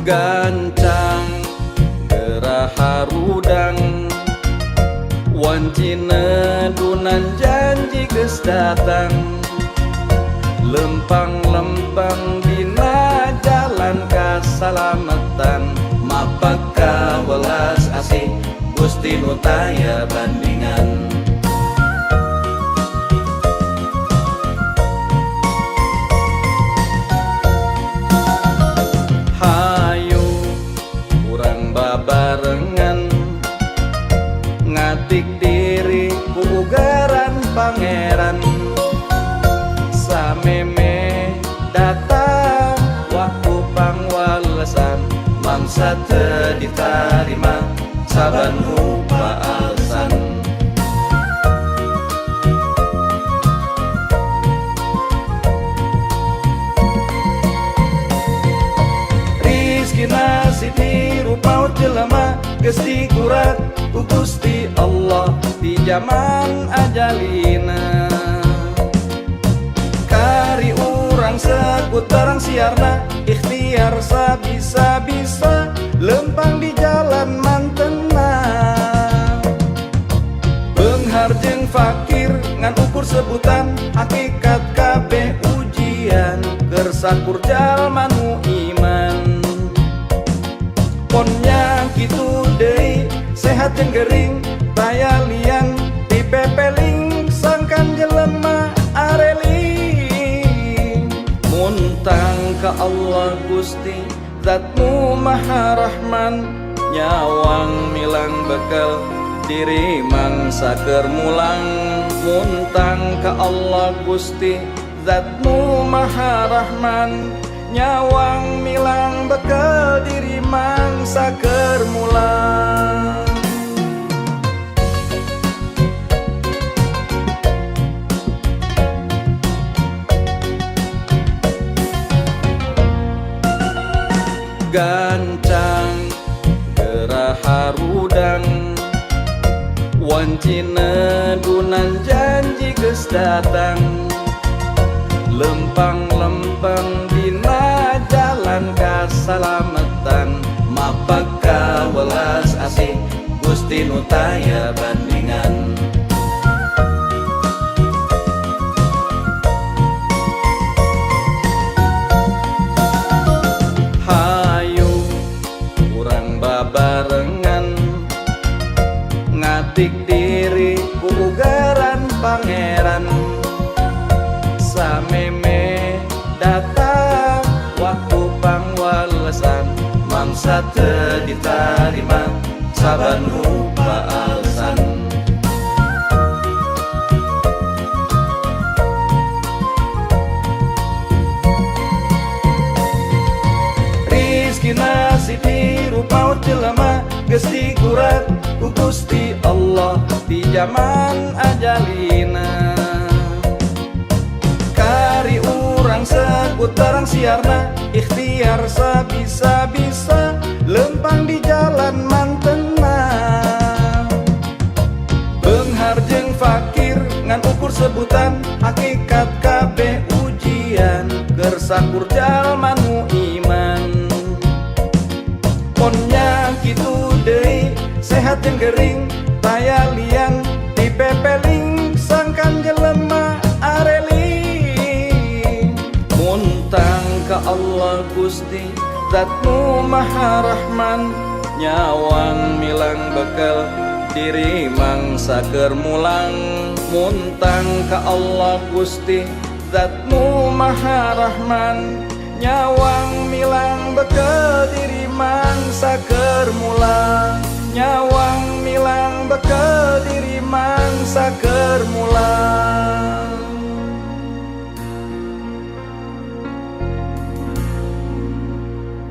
gancang geraha rudang wancina dunan janji geus datang lempang-lempang dina jalan kasalamatan mapaka welas asih Gusti nu taya bandingan. Barengan ngatik diri ku ugaran pangeran sameme datang waktu pangwalesan mangsa teu ditarima saban rupa alasan. Rizkina siti rupa jelema geus dikurat ku Gusti Allah di zaman ajalina. Kari urang seputarang siarna ikhtiar sabisa-bisa lempang di jalan mantena. Beunghar jeung fakir ngan ukur sebutan hakikat kabeh ujian keur sakur jalma nu iman. Ponnya gitu deui sehat jeung gering taya liang dipepeling sangkan jelema areling. Muntang ka Allah Gusti Zatmu Maha Rahman nyawang milang bekal diri mangsa keur mulang. Muntang ka Allah Gusti Zatmu Maha Rahman nyawang milang bekal diri mangsa keur mulang. Gancang geraha rudang wancina dunan janji geus datang lempang-lempang dina jalan kasalamatan mapaka welas asih Gusti nu taya bandingan. Hayu urang babarengan ngatik diri ku ugaran pangeran sameme datang waktu pangwalesan mangsa teu ditarima saban rupa alasan. Rizkina siti rupa jelema geus dikurat ku Gusti Allah di zaman ajalina. Kari urang seputarang siarna ikhtiar sabisa-bisa lempang di jalan mantena. Beunghar jeung fakir ngan ukur sebutan hakikat kabeh ujian keur sakur jalma nu iman. Ponnya gitu deui sehat jeung gering taya liang dipepeling sangkan jelema areling. Muntang ka Allah Gusti Zatmu Maha Rahman nyawang milang bekal diri mangsa keur mulang. Muntang ka Allah Gusti Zatmu Maha Rahman nyawang milang bekal diri mangsa keur mulang. Nyawang milang bekal diri mangsa keur mulang.